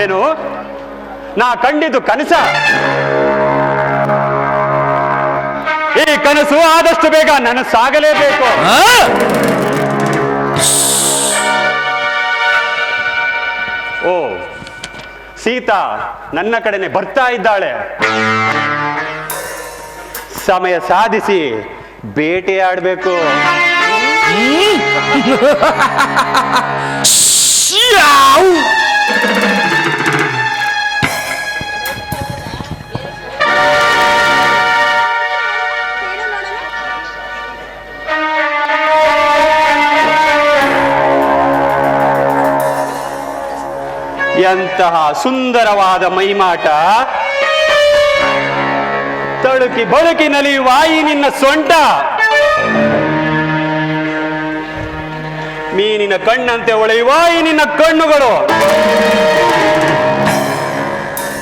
ಏನು ನಾ ಕಂಡಿದ್ದು ಕನಸ? ಈ ಕನಸು ಆದಷ್ಟು ಬೇಗ ನನಸಾಗಲೇಬೇಕು. ಓ, ಸೀತಾ ನನ್ನ ಕಡೆನೆ ಬರ್ತಾ ಇದ್ದಾಳೆ. ಸಮಯ ಸಾಧಿಸಿ ಬೇಟೆಯಾಡಬೇಕು. ಎಂತಹ ಸುಂದರವಾದ ಮೈಮಾಟ, ತಳುಕಿ ಬಳುಕಿ ನಲಿಯುವ ಈ ನಿನ್ನ ಸೊಂಟ, ಮೀನಿನ ಕಣ್ಣಂತೆ ಹೊಳೆಯುವ ಈ ನಿನ್ನ ಕಣ್ಣುಗಳು,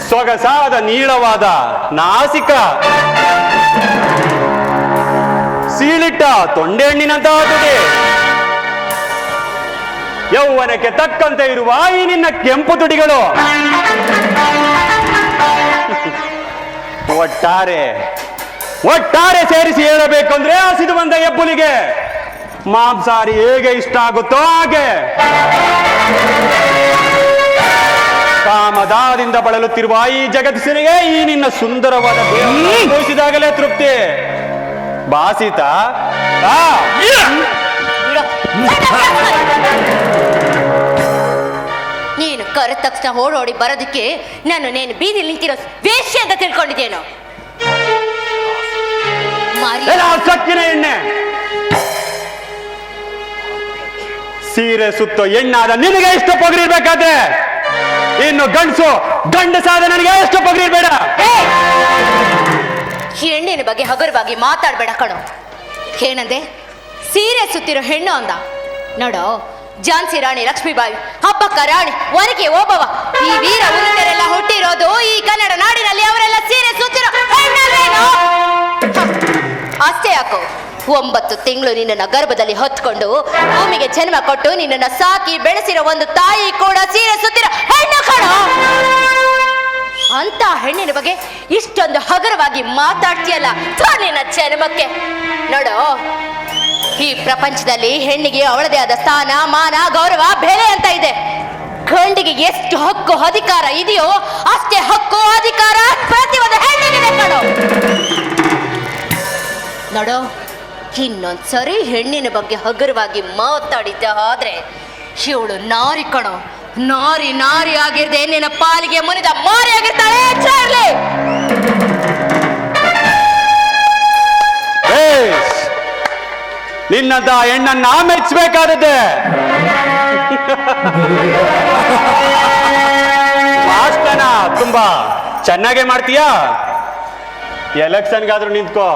ಸೊಗಸಾದ ನೀಳವಾದ ನಾಸಿಕ, ಸೀಳಿಟ್ಟ ತೊಂಡೆಹಣ್ಣಿನಂತಹ ತುಟಿ, ಯೌವನಕ್ಕೆ ತಕ್ಕಂತೆ ಇರುವ ಈ ನಿನ್ನ ಕೆಂಪು ತುಟಿಗಳು, ಒಟ್ಟಾರೆ ಸೇರಿಸಿ ಹೇಳಬೇಕಂದ್ರೆ ಹಸಿದು ಬಂದ ಹೆಬ್ಬುಲಿಗೆ ಮಾಂಸಾಹಾರಿ ಹೇಗೆ ಇಷ್ಟ ಆಗುತ್ತೋ ಹಾಗೆ ಕಾಮದಾದಿಂದ ಬಳಲುತ್ತಿರುವ ಈ ಜಗತ್ತಿನಿಗೆ ಈ ನಿನ್ನ ಸುಂದರವಾದ ಅನುಭವಿಸಿದಾಗಲೇ ತೃಪ್ತಿ. ಬಾಸೀತಾ, ನೀನು ಕರೆದ ತಕ್ಷಣ ಓಡೋಡಿ ಬರೋದಕ್ಕೆ ನೀನು ಬೀದಿಲಿ ನಿಂತಿರೋ ವೇಶ್ಯೆ ಅಂತ ತಿಳ್ಕೊಂಡಿದ್ದೇನು? ಸಕ್ಕಿನ ಎಣ್ಣೆ ಸೀರೆ ಸುತ್ತೋ ಎಣ್ಣಾದ ನಿನಗೆ ಎಷ್ಟು ಪೊಗರಿರ್ಬೇಕಾದ್ರೆ ಇನ್ನು ಗಂಡಸಾದ ನನಗೆ ಎಷ್ಟು ಪೊಗರಿರ್ಬೇಡ. ಹೆಣ್ಣಿನ ಬಗ್ಗೆ ಹಗುರವಾಗಿ ಮಾತಾಡ್ಬೇಡ ಕಣೋ. ಏನಂದೆ? ಸೀರೆ ಸುತ್ತಿರೋ ಹೆಣ್ಣು ಅಂದ. ನೋಡೋ, ಝಾನ್ಸಿ ರಾಣಿ ಲಕ್ಷ್ಮೀಬಾಯಿ, ಹಬ್ಬಕ್ಕ ರಾಣಿ, ಒನಕೆ ಓಬವ್ವ, ಈ ವೀರ ಉನ್ನತರೆಲ್ಲ ಹುಟ್ಟಿರೋದು ಈ ಕನ್ನಡ ನಾಡಿನಲ್ಲಿ. ಅವರೆಲ್ಲ ಸೀರೆ ಸುತ್ತಿರೋ ಹೆಣ್ಣಲ್ವೇನೋ? ಅಷ್ಟೇ ಯಾಕೋ, 9 ತಿಂಗಳು ನಿನ್ನನ್ನು ಗರ್ಭದಲ್ಲಿ ಹೊತ್ಕೊಂಡು ಭೂಮಿಗೆ ಜನ್ಮ ಕೊಟ್ಟು ನಿನ್ನನ್ನು ಸಾಕಿ ಬೆಳೆಸಿರೋ ಒಂದು ತಾಯಿ ಕೂಡ ಸೀರೆ ಸುತ್ತಿರೋ ಹೆಣ್ಣು ಕಣೋ. ಅಂತ ಹೆಣ್ಣಿನ ಬಗ್ಗೆ ಇಷ್ಟೊಂದು ಹಗುರವಾಗಿ ಮಾತಾಡ್ತೀಯಲ್ಲ, ನಿನ್ನ ಜನ್ಮಕ್ಕೆ. ನೋಡೋ, ಈ ಪ್ರಪಂಚದಲ್ಲಿ ಹೆಣ್ಣಿಗೆ ಅವಳದೇ ಆದ ಸ್ಥಾನ, ಮಾನ, ಗೌರವ, ಬೆಲೆ ಅಂತ ಇದೆ. ಗಂಡಿಗೆ ಎಷ್ಟು ಹಕ್ಕು ಅಧಿಕಾರ ಇದೆಯೋ ಅಷ್ಟೇ ಹಕ್ಕು ಅಧಿಕಾರ ಪ್ರತಿಯೊಂದು ಹೆಣ್ಣಿಗೆ ಕಣೋ. ನೋಡೋ, ಇನ್ನೊಂದ್ಸರಿ ಹೆಣ್ಣಿನ ಬಗ್ಗೆ ಹಗುರವಾಗಿ ಮಾತಾಡಿದ್ದ ಆದ್ರೆ ಇವಳು ನಾರಿ ಕಣೋ. ನಾರಿ ಆಗಿರ್ದೆ ನಿನ್ನ ಪಾಲಿಗೆ ಮುನಿದ ಮಾರಿ ಆಗಿರ್ತಾಳೆ. ಚಾರ್ಲಿ, ನಿನ್ನಂತ ಹೆಣ್ಣನ್ನ ಮೆಚ್ಚಬೇಕಾದದ್ದೇ. ಭಾಷಣ ತುಂಬಾ ಚೆನ್ನಾಗೇ ಮಾಡ್ತೀಯಾ. ಎಲೆಕ್ಷನ್ಗಾದ್ರೂ ನಿಂತ್ಕೋ,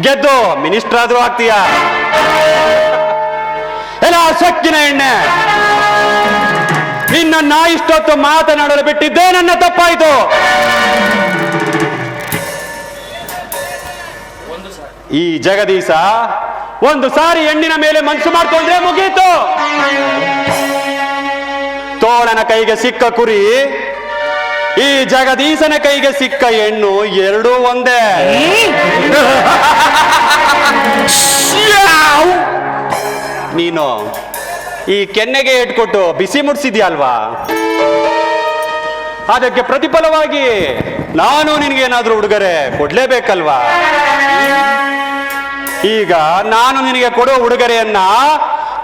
ಗೆದ್ದು ಮಿನಿಸ್ಟರ್ ಆದ್ರೂ ಆಗ್ತೀಯಾ. ಎಲ್ಲ ಸೊಕ್ಕಿನ ಎಣ್ಣೆ, ನಿನ್ನ ಇಷ್ಟೊತ್ತು ಮಾತನಾಡಲು ಬಿಟ್ಟಿದ್ದೇ ನನ್ನ ತಪ್ಪಾಯ್ತು. ಈ ಜಗದೀಶ ಒಂದು ಸಾರಿ ಹೆಣ್ಣಿನ ಮೇಲೆ ಮನಸ್ಸು ಮಾಡ್ಕೊಂಡ್ರೆ ಮುಗೀತು. ತೋಳನ ಕೈಗೆ ಸಿಕ್ಕ ಕುರಿ, ಈ ಜಗದೀಶನ ಕೈಗೆ ಸಿಕ್ಕ ಹೆಣ್ಣು ಎರಡೂ ಒಂದೇ. ನೀನು ಈ ಕೆನ್ನೆಗೆ ಇಟ್ಕೊಟ್ಟು ಬಿಸಿ ಮುಡ್ಸಿದ್ಯಲ್ವಾ, ಅದಕ್ಕೆ ಪ್ರತಿಫಲವಾಗಿ ನಾನು ನಿನಗೇನಾದ್ರೂ ಉಡುಗೊರೆ ಕೊಡ್ಲೇಬೇಕಲ್ವಾ. ಈಗ ನಾನು ನಿನಗೆ ಕೊಡೋ ಉಡುಗೊರೆಯನ್ನ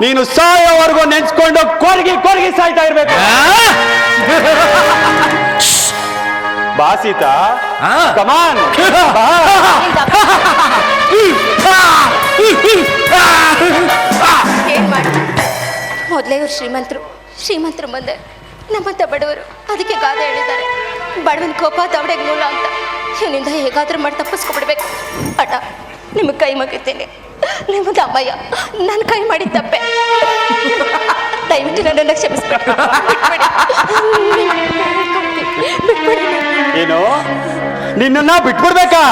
ನೀನು ಸಾಯೋವರೆಗೂ ನೆನ್ಸ್ಕೊಂಡು ಕೊರಗಿ ಸಾಯ್ತಾ ಇರ್ಬೇಕು. ಬಾಸೀತಾ, ಕಮಾನ್. ಮೊದಲೇ ಇವರು ಶ್ರೀಮಂತರು ಮುಂದೆ ನಮ್ಮಂತ ಬಡವರು, ಅದಕ್ಕೆ ಗಾದೆ ಹೇಳಿದ್ದಾರೆ, ಬಡವನ ಕೋಪ ದವಡೆಗೆ ಮೂಲ ಅಂತ. ಇವನಿಂದ ಹೇಗಾದ್ರೂ ಮಾಡಿ ತಪ್ಪಿಸ್ಕೊಬಿಡ್ಬೇಕು. ಅಟ, ನಿಮಗೆ ಕೈ ಮುಗಿತೀನಿ. ನಿಮ್ಮದು ಅಮ್ಮಯ್ಯ, ನಾನು ಕೈ ಮಾಡಿದ ತಪ್ಪೆ. ದಯವಿಟ್ಟು ನನ್ನನ್ನು ಕ್ಷಮಿಸ್ಬೇಕು. ಏನು, ನಿನ್ನನ್ನ ಬಿಟ್ಬಿಡ್ಬೇಕಾ?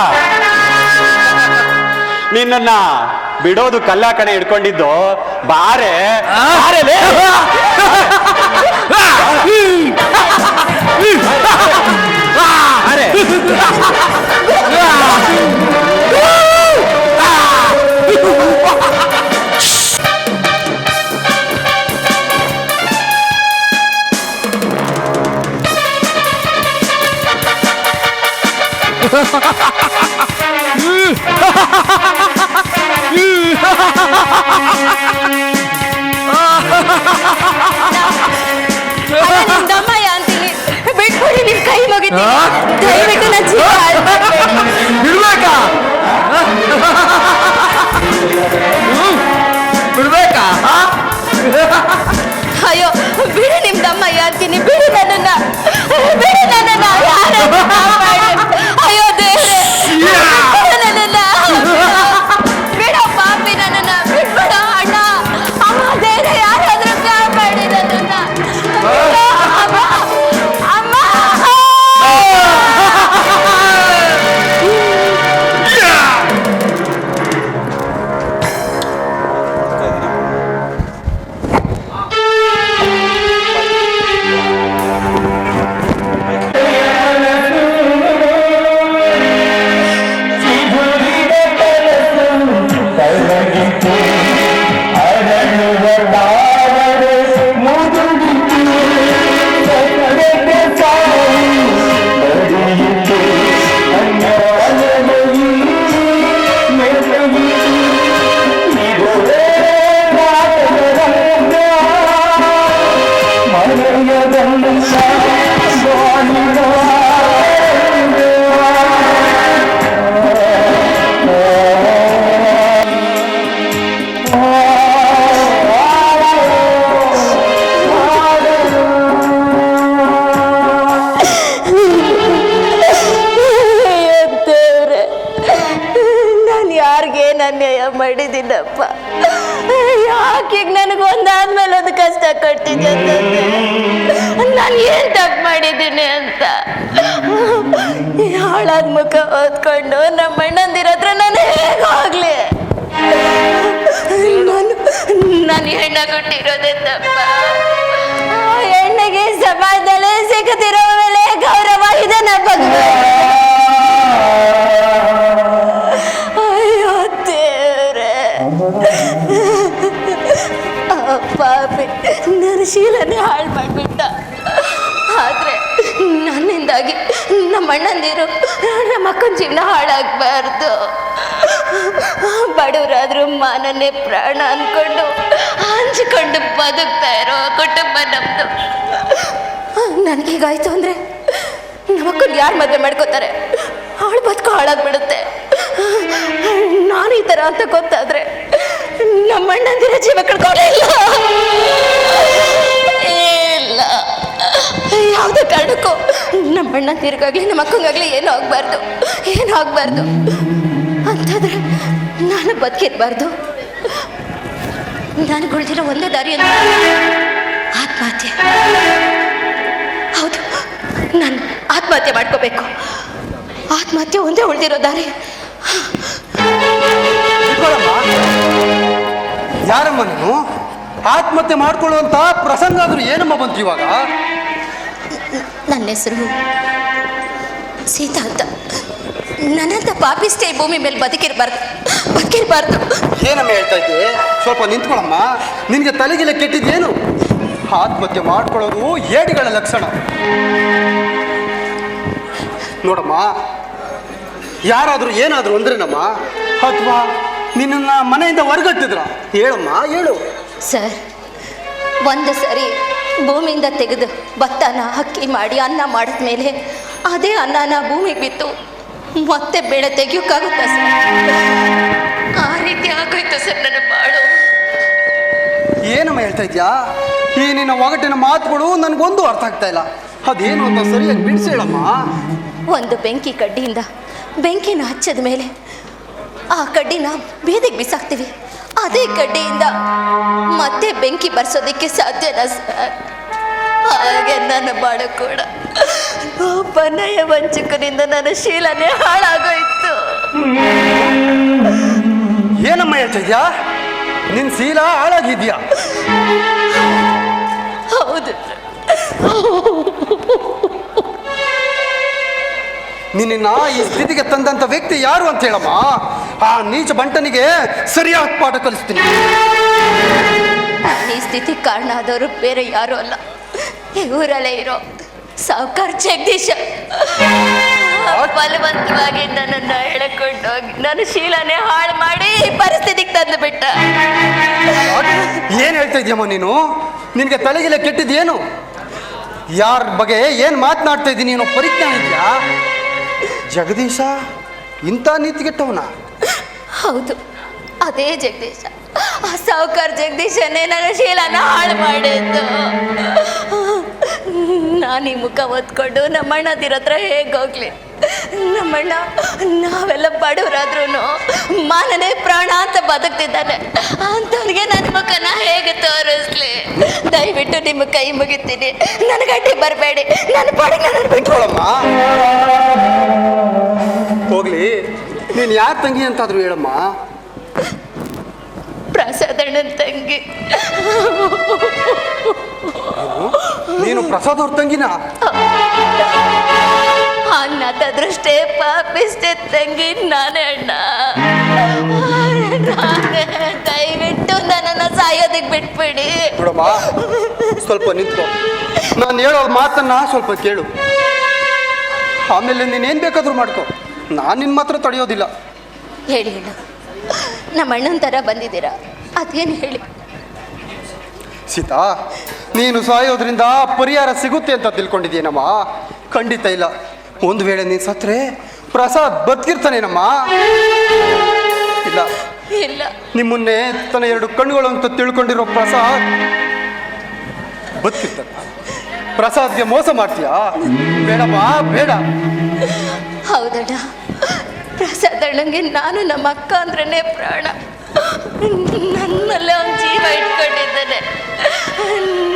ನಿನ್ನನ್ನ ಬಿಡೋದು ಕಲ್ಲ ಕಣೆ ಹಿಡ್ಕೊಂಡಿದ್ದು. ಬಾರೆ ನಿಮ್ದಮ್ಮಯ್ಯ ಅಂತೀನಿ, ಬಿಟ್ಬಿಡಿ, ನಿಮ್ ಕೈ ಮುಗಿತೀನಿ, ದಯವಿಟ್ಟು ನನ್ನ ಜೀವ ಹಾಳ್ ಮಾಡ್ಬೇಡಿ. ಬಿಡ್ಬೇಕಾ ಬಿಡ್ಬೇಕಾ ಅಯ್ಯೋ ಬಿಡಿ, ನಿಮ್ದಮ್ಮಯ್ಯ ಅಂತೀನಿ, ಬಿಡಿ ನನ್ನನ್ನ, ಬಿಡಿ ನನ್ನನ್ನ, ಯಾರಾದ್ರೂ ಕಾಪಾಡಿ. ಅಯ್ಯೋ ದೇವ್ರೆ, ಬಿಟ್ಬಿಡು ನನ್ನನ್ನ, ಬಿಡೋ ಪಾಪಿ, ನನ್ನನ್ನ ಬಿಟ್ಬಿಡು ಅಣ್ಣ, ಅಮ್ಮ, ದೇವ್ರೆ, ಯಾರಾದ್ರೂ ಕಾಪಾಡಿ ನನ್ನನ್ನ, ಬಿಡು, ಅಮ್ಮ, ಅಮ್ಮ. ಅನ್ಯಾಯ ಮಾಡಿದ್ದೀನಪ್ಪ, ಯಾಕೆ ನನಗೆ ಒಂದಾದ್ಮೇಲೆ ಒಂದು ಕಷ್ಟ ಕೊಡ್ತಿದ್ದೆ? ನಾನು ಏನ್ ತಪ್ಪು ಮಾಡಿದ್ದೀನಿ ಅಂತ ಹಾಳಾದ ಮುಖ ಓದ್ಕೊಂಡು ನಮ್ಮ ಅಣ್ಣಂದಿರ ಹತ್ರ ನಾನು ಹೇಗೋಗ್ಲಿ? ನಾನು ಹೆಣ್ಣ ಕೊಟ್ಟಿರೋದೇ ತಪ್ಪ. ಹೆಣ್ಣಿಗೆ ಸಮಾಜದಲ್ಲಿ ಸಿಗುತ್ತಿರೋ ಮೇಲೆ ಗೌರವ ಇದನ್ನ ಭಗವಂತ. ಪಾಪಿ ನನ್ನ ಶೀಲನೇ ಹಾಳು ಮಾಡಿಬಿಟ್ಟ. ಆದರೆ ನನ್ನಿಂದಾಗಿ ನಮ್ಮ ಅಣ್ಣಂದಿರು ನಮ್ಮ ಅಕ್ಕನ ಜೀವನ ಹಾಳಾಗಬಾರ್ದು. ಬಡವರಾದ್ರೂ ಮಾನನ್ನೇ ಪ್ರಾಣ ಅಂದ್ಕೊಂಡು ಹಂಚಿಕೊಂಡು ಬದುಕ್ತಾ ಇರೋ ಕುಟುಂಬ ನಮ್ಮದು. ನನಗೀಗಾಯ್ತು ಅಂದರೆ ನಮ್ಮಕ್ಕನ ಯಾರು ಮದುವೆ ಮಾಡ್ಕೋತಾರೆ? ಅವಳು ಬದುಕು ಹಾಳಾಗ್ಬಿಡುತ್ತೆ. ನಾನು ಈ ಥರ ಅಂತ ಗೊತ್ತಾದ್ರೆ ನಮ್ಮ ಅಣ್ಣಂದಿರ ಜೀವ ಕಳ್ಕೊಳ್ಳಿಲ್ಲ. ಇಲ್ಲ, ಯಾವುದೇ ಕಾರಣಕ್ಕೂ ನಮ್ಮ ಅಣ್ಣಂದಿರಿಗಾಗ್ಲಿ ನಮ್ಮ ಅಕ್ಕಂಗಾಗ್ಲಿ ಏನೂ ಆಗಬಾರ್ದು, ಏನೂ ಆಗಬಾರ್ದು ಅಂತಂದ್ರೆ ನಾನು ಬದುಕಿರಬಾರ್ದು. ನನಗೆ ಉಳಿದಿರೋ ಒಂದೇ ದಾರಿ ಅಂತ ಆತ್ಮಹತ್ಯೆ. ಹೌದು, ನಾನು ಆತ್ಮಹತ್ಯೆ ಮಾಡ್ಕೋಬೇಕು. ಆತ್ಮಹತ್ಯೆ ಒಂದೇ ಉಳಿದಿರೋ ದಾರಿ. ಯಾರಮ್ಮ ನೀನು? ಆತ್ಮಹತ್ಯೆ ಮಾಡ್ಕೊಳ್ಳುವಂತ ಪ್ರಸಂಗ ಆದ್ರೂ ಏನಮ್ಮ ಬಂತು ಇವಾಗ? ನನ್ನ ಹೆಸರು ಸೀತಾ ಅಂತ. ನನ್ನಂತ ಪಾಪಿಷ್ಟೇ ಭೂಮಿ ಮೇಲೆ ಬದುಕಿರಬಾರ್ದು. ಏನಮ್ಮ ಹೇಳ್ತಾ ಇದ್ದೆ? ಸ್ವಲ್ಪ ನಿಂತ್ಕೊಳ್ಳಮ್ಮ. ನಿನ್ಗೆ ತಲೆಗಿಲೆ ಕೆಟ್ಟಿದ್ದೇನು? ಆತ್ಮಹತ್ಯೆ ಮಾಡ್ಕೊಳ್ಳೋದು ಏಡಿಗಳ ಲಕ್ಷಣ. ನೋಡಮ್ಮ, ಯಾರಾದ್ರೂ ಏನಾದ್ರು ಅಂದ್ರೇನಮ್ಮ, ಅಥವಾ ನಿನ್ನ ಮನೆಯಿಂದ ಹೊರಗಟ್ಟಿದ್ರ? ಹೇಳಮ್ಮ, ಹೇಳು. ಸರ್, ಒಂದು ಸರಿ ಭೂಮಿಯಿಂದ ತೆಗೆದು ಭತ್ತನ ಅಕ್ಕಿ ಮಾಡಿ ಅನ್ನ ಮಾಡಿದ್ಮೇಲೆ ಅದೇ ಅನ್ನನ ಭೂಮಿಗೆ ಬಿತ್ತು ಮತ್ತೆ ಬೆಳೆ ತೆಗಿಯೋಕ್ಕಾಗುತ್ತಾ ಸರ್? ಆ ರೀತಿ ಆಗೋಯ್ತು ಸರ್ ನನ್ನ ಬಾಳು. ಏನಮ್ಮ ಹೇಳ್ತಾ ಇದ್ಯಾ? ಈ ನಿನ್ನ ಒಗಟಿನ ಮಾತುಗಳು ನನಗೊಂದು ಅರ್ಥ ಆಗ್ತಾ ಇಲ್ಲ. ಅದೇನು ಅಂತ ಸರಿಯಾಗಿ ಬಿಡಿಸಿ ಹೇಳಮ್ಮ. ಒಂದು ಬೆಂಕಿ ಕಡ್ಡಿಯಿಂದ ಬೆಂಕಿನ ಹಚ್ಚಿದ ಮೇಲೆ ಆ ಕಡ್ಡಿನ ಬೀದಿಗೆ ಬಿಸಾಕ್ತೀವಿ. ಅದೇ ಕಡ್ಡಿಯಿಂದ ಮತ್ತೆ ಬೆಂಕಿ ಬರ್ಸೋದಕ್ಕೆ ಸಾಧ್ಯನಾ ಸರ್? ಹಾಗೆ ನನ್ನ ಬಾಳ ಕೂಡ ಒಬ್ಬ ನಯ ವಂಚಕರಿಂದ ನನ್ನ ಶೀಲನೆ ಹಾಳಾಗೋಯ್ತು. ಏನಮ್ಮ ಹೇಳ್ತಾ ಇದ್ಯಾ? ನಿನ್ ಶೀಲ ಹಾಳಾಗಿದ್ಯಾ? ಹೌದು. ನಿನ್ನ ಈ ಸ್ಥಿತಿಗೆ ತಂದಂತ ವ್ಯಕ್ತಿ ಯಾರು ಅಂತ ಹೇಳಮ್ಮ. ಆ ನೀಚ ಬಂಟನಿಗೆ ಸರಿಯಾದ ಪಾಠ ಕಲಿಸ್ತೀನಿ. ಈ ಸ್ಥಿತಿ ಕಾರಣ ಆದವರು ಬೇರೆ ಯಾರು ಅಲ್ಲ, ಈ ಊರಲ್ಲೇ ಇರೋ ಸಾವುಕಾರ ಜಗದೀಶ. ಬಲವಂತವಾಗಿ ನನ್ನನ್ನ ಎಳ್ಕೊಂಡು ಹೋಗಿ ನನ್ನ ಶೀಲನೇ ಹಾಳು ಮಾಡಿ ಈ ಪರಿಸ್ಥಿತಿಗೆ ತಂದು ಬಿಟ್ಟ. ಏನ್ ಹೇಳ್ತಾ ಇದೀಯಮ್ಮ ನೀನು? ನಿನ್ಗೆ ತಲೆಗಿಲೆ ಕೆಟ್ಟಿದ್ದೇನು? ಯಾರ ಬಗ್ಗೆ ಏನ್ ಮಾತನಾಡ್ತಾ ಇದ್ದೀನಿ? ನೀನು ಪರಿಜ್ಞಾನ ಇದೆಯಾ? ಜಗದೀಶ ಇಂಥ ನೀತಿಗೆಟ್ಟವನ? ಹೌದು, ಅದೇ ಜಗದೀಶ. ಆ ಸಾವುಕಾರ ಜಗದೀಶನೇ ನನ್ನ ಶೀಲನ ಹಾಳು ಮಾಡಿದ್ದು. ನಾನು ಈ ಮುಖ ಹೊತ್ಕೊಂಡು ನಮ್ಮಣ್ಣದಿರ ಹತ್ರ ಹೇಗೆ ಹೋಗ್ಲಿ? ನಮ್ಮಣ್ಣ ನಾವೆಲ್ಲ ಬಡವರಾದ್ರೂ ಮಾನನೇ ಪ್ರಾಣ ಅಂತ ಬದುಕ್ತಿದ್ದಾನೆ. ಅಂಥವ್ರಿಗೆ ನನ್ನ ಮುಖನ ಹೇಗೆ ತೋರಿಸ್ಲಿ? ದಯವಿಟ್ಟು ನಿಮ್ಮ ಕೈ ಮುಗಿತೀನಿ, ನನಗೆ ಅಡ್ಡಿ ಬರಬೇಡಿ. ನನ್ನ ಪಾಡಿಗೆ ನನ್ನ ಬಿಟ್ಕೊಳಮ್ಮ. ಹೋಗ್ಲಿ, ನೀನು ಯಾರ ತಂಗಿ ಅಂತಾದ್ರು ಹೇಳಮ್ಮ. ಪ್ರಸಾದಣ್ಣನ ತಂಗಿ. ನೀನು ಪ್ರಸಾದ್ ಅವ್ರ ತಂಗಿನ? ಅನ್ನದ ದೃಷ್ಟೇ ಪಾಪಿಷ್ಟೇ ತಂಗಿ ನಾನೇ ಅಣ್ಣ. ದಯವಿಟ್ಟು ನನ್ನನ್ನು ಸಾಯೋದಕ್ಕೆ ಬಿಟ್ಬಿಡಿ. ನೋಡಮ್ಮ, ಸ್ವಲ್ಪ ನಿಂತ್ಕೊ. ನಾನು ಹೇಳೋ ಮಾತನ್ನ ಸ್ವಲ್ಪ ಕೇಳು. ಆಮೇಲೆ ನೀನೇನು ಬೇಕಾದ್ರೂ ಮಾಡ್ಕೊ. ನಾನು ನಿನ್ನ ಮಾತ್ರ ತಡೆಯೋದಿಲ್ಲ. ಹೇಳಿ ಅಣ್ಣ, ನಮ್ಮ ಅಣ್ಣನ ಥರ ಬಂದಿದ್ದೀರಾ, ಅದೇನು ಹೇಳಿ. ಸೀತಾ, ನೀನು ಸಾಯೋದ್ರಿಂದ ಪರಿಹಾರ ಸಿಗುತ್ತೆ ಅಂತ ತಿಳ್ಕೊಂಡಿದ್ದೀನಮ್ಮ? ಖಂಡಿತ ಇಲ್ಲ. ಒಂದು ವೇಳೆ ನೀನು ಸತ್ರೆ ಪ್ರಸಾದ್ ಬದುಕಿರ್ತಾನೇನಮ್ಮ? ಇಲ್ಲ ಇಲ್ಲ, ನಿಮ್ಮನ್ನೇ ತನ್ನ 2 ಕಣ್ಣುಗಳು ಅಂತ ತಿಳ್ಕೊಂಡಿರೋ ಪ್ರಸಾದ್ ಬದುಕಿರ್ತಾನೆ. ಪ್ರಸಾದ್ಗೆ ಮೋಸ ಮಾಡ್ತೀಯಾ? ಬೇಡಮ್ಮ, ಬೇಡ. ಹೌದಣ್ಣ, ಪ್ರಸಾದ್ ಅಣ್ಣಂಗೆ ನಾನು ನಮ್ಮ ಅಕ್ಕ ಅಂದ್ರೇ ಪ್ರಾಣ. ನನ್ನಲ್ಲೇ ಅವ್ನು ಜೀವ ಇಟ್ಕೊಂಡಿದ್ದಾನೆ.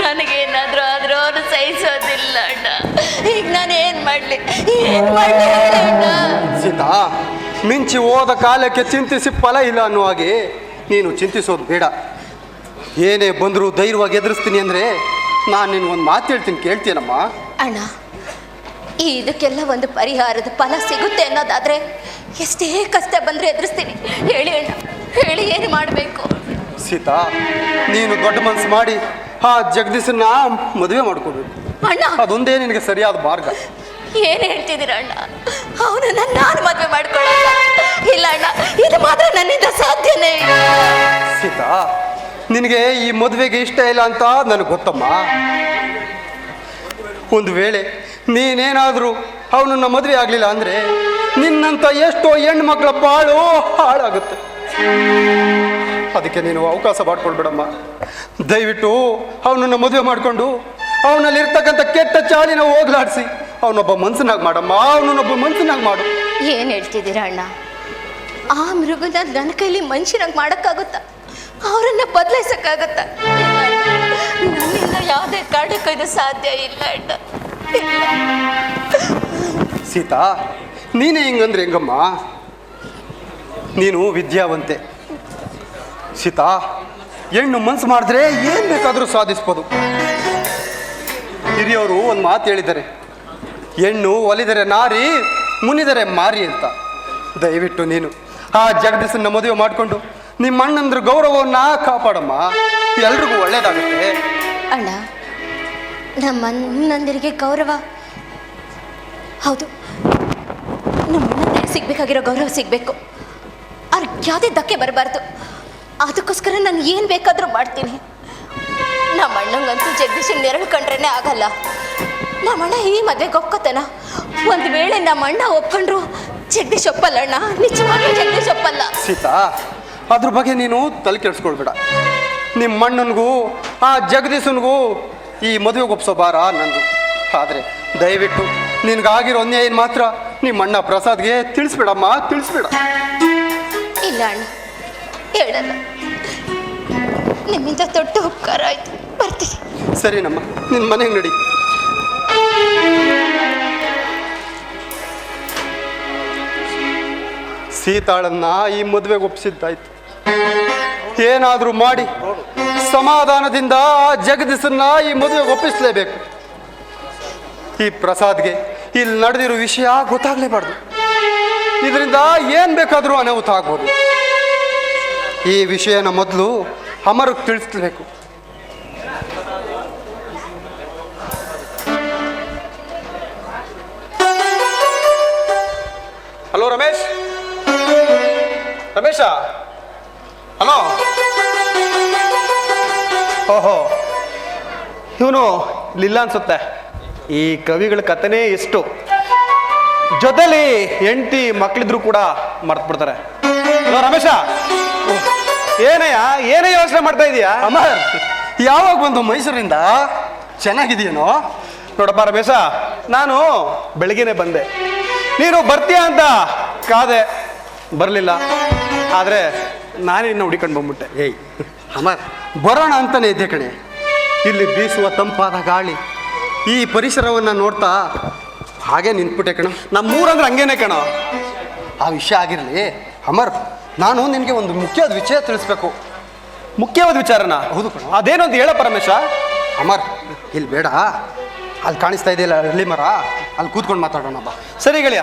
ನನಗೇನಾದರೂ ಆದರೂ ಅವನು ಸಹಿಸೋದಿಲ್ಲ ಅಣ್ಣ. ಈಗ ನಾನು ಏನು ಮಾಡಲಿ ಅಣ್ಣ? ಸೀತಾ, ಮಿಂಚಿ ಹೋದ ಕಾಲಕ್ಕೆ ಚಿಂತಿಸಿ ಫಲ ಇಲ್ಲ ಅನ್ನೋ ಹಾಗೆ ನೀನು ಚಿಂತಿಸೋದು ಬೇಡ. ಏನೇ ಬಂದರೂ ಧೈರ್ಯವಾಗಿ ಎದುರಿಸ್ತೀನಿ ಅಂದರೆ ನಾನು ನಿನ್ಗೊಂದು ಮಾತು ಹೇಳ್ತೀನಿ, ಕೇಳ್ತೀನಮ್ಮ? ಅಣ್ಣ, ಇದಕ್ಕೆಲ್ಲ ಒಂದು ಪರಿಹಾರದ ಫಲ ಸಿಗುತ್ತೆ ಅನ್ನೋದಾದರೆ ಎಷ್ಟೇ ಕಷ್ಟ ಬಂದರೆ ಎದುರಿಸ್ತೀನಿ. ಹೇಳಿ ಅಣ್ಣ, ಹೇಳಿ, ಏನು ಮಾಡಬೇಕು? ಸೀತಾ, ನೀನು ದೊಡ್ಡ ಮನಸ್ಸು ಮಾಡಿ ಆ ಜಗದೀಶನ್ನ ಮದುವೆ ಮಾಡ್ಕೋಬೇಕು ಅಣ್ಣ. ಅದೊಂದೇ ನಿನಗೆ ಸರಿಯಾದ ಮಾರ್ಗ. ಏನು ಹೇಳ್ತಿದ್ದೀರ ಅಣ್ಣ? ಅವನನ್ನ ನಾನು ಮದುವೆ ಮಾಡ್ಕೊಳ್ಳಲ್ಲ. ಇಲ್ಲ ಅಣ್ಣ, ಇದು ಮಾತ್ರ ನನ್ನಿಂದ ಸಾಧ್ಯನೇ ಇಲ್ಲ. ಸೀತಾ, ನಿನಗೆ ಈ ಮದುವೆಗೆ ಇಷ್ಟ ಇಲ್ಲ ಅಂತ ನನಗೆ ಗೊತ್ತಮ್ಮ. ಒಂದು ವೇಳೆ ನೀನೇನಾದರೂ ಅವನನ್ನ ಮದುವೆ ಆಗಲಿಲ್ಲ ಅಂದರೆ ನಿನ್ನಂಥ ಎಷ್ಟೋ ಹೆಣ್ಣು ಮಕ್ಕಳ ಬಾಳು ಹಾಳಾಗುತ್ತೆ. ಅದಕ್ಕೆ ನೀನು ಅವಕಾಶ ಮಾಡಿಕೊಳ್ಬೇಡಮ್ಮ. ದಯವಿಟ್ಟು ಅವನನ್ನು ಮದುವೆ ಮಾಡಿಕೊಂಡು ಅವನಲ್ಲಿರ್ತಕ್ಕಂಥ ಕೆಟ್ಟ ಚಾಳಿನ ಹೋಗ್ಲಾಡಿಸಿ ಅವನೊಬ್ಬ ಮನ್ಸನಾಗಿ ಮಾಡಮ್ಮ. ಅವನನ್ನೊಬ್ಬ ಮನ್ಸನಾಗಿ ಮಾಡು. ಏನು ಹೇಳ್ತಿದ್ದೀರಾ ಅಣ್ಣ? ಆ ಮೃಗನ ನನ್ನ ಕೈಲಿ ಮನುಷ್ಯನಾಗಿ ಮಾಡೋಕ್ಕಾಗುತ್ತಾ? ಅವರನ್ನು ಬದಲಾಯಿಸೋಕ್ಕಾಗತ್ತಾ? ನನ್ನಿಂದ ಯಾವುದೇ ಕಾರಣಕ್ಕೂ ಇದು ಸಾಧ್ಯ ಇಲ್ಲ ಅಣ್ಣ. ಸೀತಾ, ನೀನೇ ಹಿಂಗಂದ್ರೆ ಹೆಂಗಮ್ಮ? ನೀನು ವಿದ್ಯಾವಂತೆ ಸೀತಾ. ಹೆಣ್ಣು ಮನ್ಸು ಮಾಡಿದ್ರೆ ಏನು ಬೇಕಾದರೂ ಸಾಧಿಸ್ಬೋದು. ಹಿರಿಯವರು ಒಂದು ಮಾತು ಹೇಳಿದ್ದಾರೆ, ಹೆಣ್ಣು ಒಲಿದರೆ ನಾರಿ, ಮುನಿದರೆ ಮಾರಿ ಅಂತ. ದಯವಿಟ್ಟು ನೀನು ಆ ಜಗದೀಶನ್ನ ಮದುವೆ ಮಾಡಿಕೊಂಡು ನಿಮ್ಮ ಅಣ್ಣಂದ್ರ ಗೌರವವನ್ನು ಕಾಪಾಡಮ್ಮ. ಎಲ್ರಿಗೂ ಒಳ್ಳೇದಾಗುತ್ತೆ. ಅಣ್ಣ, ನಮ್ಮ ಅಣ್ಣಂದಿರಿಗೆ ಗೌರವ ಹೌದು, ನಮ್ಮ ಅಣ್ಣಂದಿರಿಗೆ ಸಿಗಬೇಕಾಗಿರೋ ಗೌರವ ಸಿಗಬೇಕು. ಅವ್ರಿಗೆ ಯಾವುದೇ ಧಕ್ಕೆ ಬರಬಾರ್ದು. ಅದಕ್ಕೋಸ್ಕರ ನಾನು ಏನು ಬೇಕಾದರೂ ಮಾಡ್ತೀನಿ. ನಮ್ಮ ಅಣ್ಣಂಗಂತೂ ಜಗದೀಶನ್ ನೆರಳು ಕಂಡ್ರೇ ಆಗಲ್ಲ. ನಮ್ಮ ಅಣ್ಣ ಈ ಮದುವೆಗೆ ಒಪ್ಕೋತಾನ? ಒಂದು ವೇಳೆ ನಮ್ಮ ಅಣ್ಣ ಒಪ್ಕೊಂಡ್ರು ಜಗದೀಶ್ ಒಪ್ಪಲ್ಲ ಅಣ್ಣ, ನಿಜವಾಗ್ಲೂ ಜಗದೀಶ್ ಒಪ್ಪಲ್ಲ. ಸೀತಾ, ಅದ್ರ ಬಗ್ಗೆ ನೀನು ತಲೆ ಕೆಡಿಸ್ಕೊಳ್ಬೇಡ. ನಿಮ್ಮ ಅಣ್ಣನಿಗೂ ಆ ಜಗದೀಶನಿಗೂ ಈ ಮದುವೆಗೆ ಒಪ್ಸೋ ಬಾರ ನಂದು. ಆದರೆ ದಯವಿಟ್ಟು ನಿನಗಾಗಿರೋ ಅನ್ಯಾಯ ಮಾತ್ರ ನಿಮ್ಮ ಅಣ್ಣ ಪ್ರಸಾದ್ಗೆ ತಿಳಿಸ್ಬೇಡಮ್ಮ, ತಿಳಿಸ್ಬೇಡ. ಇಲ್ಲ ಅಣ್ಣ, ಹೇಳಲ್ಲ. ನಿಮ್ಮಿಂದ ದೊಡ್ಡ ಉಪಕಾರ ಆಯ್ತು, ಬರ್ತೀನಿ. ಸರಿನಮ್ಮ, ನಿನ್ನ ಮನೆಗೆ ನಡಿ. ಸೀತಾಳನ್ನ ಈ ಮದುವೆಗೆ ಒಪ್ಪಿಸಿದ್ದಾಯ್ತು. ಏನಾದರೂ ಮಾಡಿ ಸಮಾಧಾನದಿಂದ ಜಗದೀಶನ್ನ ಈ ಮದುವೆಗೆ ಒಪ್ಪಿಸಲೇಬೇಕು. ಈ ಪ್ರಸಾದ್ಗೆ ಇಲ್ಲಿ ನಡೆದಿರೋ ವಿಷಯ ಗೊತ್ತಾಗಲೇಬಾರ್ದು. ಇದರಿಂದ ಏನು ಬೇಕಾದರೂ ಅನಾಹುತ ಆಗ್ಬೋದು. ಈ ವಿಷಯನ ಮೊದಲು ಅಮರಕ್ಕೆ ತಿಳಿಸ್ಬೇಕು. ರಮೇಶ್, ರಮೇಶ, ಹಲೋ. ಓಹೋ, ಇವನು ಲಿಲ್ಲ ಅನ್ಸುತ್ತೆ. ಈ ಕವಿಗಳ ಕಥೆನೇ ಎಷ್ಟು, ಜೊತೆಲಿ ಹೆಂಡತಿ ಮಕ್ಕಳಿದ್ರು ಕೂಡ ಮರ್ತು ಬಿಡ್ತಾರೆ. ಹಲೋ ರಮೇಶ, ಏನೇ ಯೋಚನೆ ಮಾಡ್ತಾ ಇದೀಯಾ? ಅಮರ್, ಯಾವಾಗ ಬಂದು ಮೈಸೂರಿಂದ? ಚೆನ್ನಾಗಿದೆಯೇನೋ? ನೋಡಪ್ಪ ರಮೇಶ, ನಾನು ಬೆಳಗ್ಗೆನೆ ಬಂದೆ, ನೀನು ಬರ್ತೀಯ ಅಂತ ಕಾದೆ, ಬರಲಿಲ್ಲ. ಆದರೆ ನಾನೇ ನಿನ್ನ ಹುಡಿಕೊಂಡು ಬಂದ್ಬಿಟ್ಟೆ. ಏಯ್ ಅಮರ್, ಬರೋಣ ಅಂತಾನೆ ಇದ್ದೆ ಕಣೆ. ಇಲ್ಲಿ ಬೀಸುವ ತಂಪಾದ ಗಾಳಿ, ಈ ಪರಿಸರವನ್ನು ನೋಡ್ತಾ ಹಾಗೆ ನಿಂತ್ಬಿಟ್ಟೆ ಕಣ. ನಮ್ಮೂರಂದ್ರೆ ಹಂಗೇನೆ ಕಣ. ಆ ವಿಷಯ ಆಗಿರಲಿ ಅಮರ್, ನಾನು ನಿನಗೆ ಒಂದು ಮುಖ್ಯವಾದ ವಿಷಯ ತಿಳಿಸ್ಬೇಕು. ಮುಖ್ಯವಾದ ವಿಚಾರನ? ಹೌದು ಕಣ. ಅದೇನು ಅಂತ ಹೇಳ ಪರಮೇಶ. ಅಮರ್, ಇಲ್ಲಿ ಬೇಡ, ಅಲ್ಲಿ ಕಾಣಿಸ್ತಾ ಇದೆಯಲ್ಲ ಅರಳಿ ಮರ, ಅಲ್ಲಿ ಕೂತ್ಕೊಂಡು ಮಾತಾಡೋಣ ಬಾ. ಸರಿ ಗೆಳೆಯ.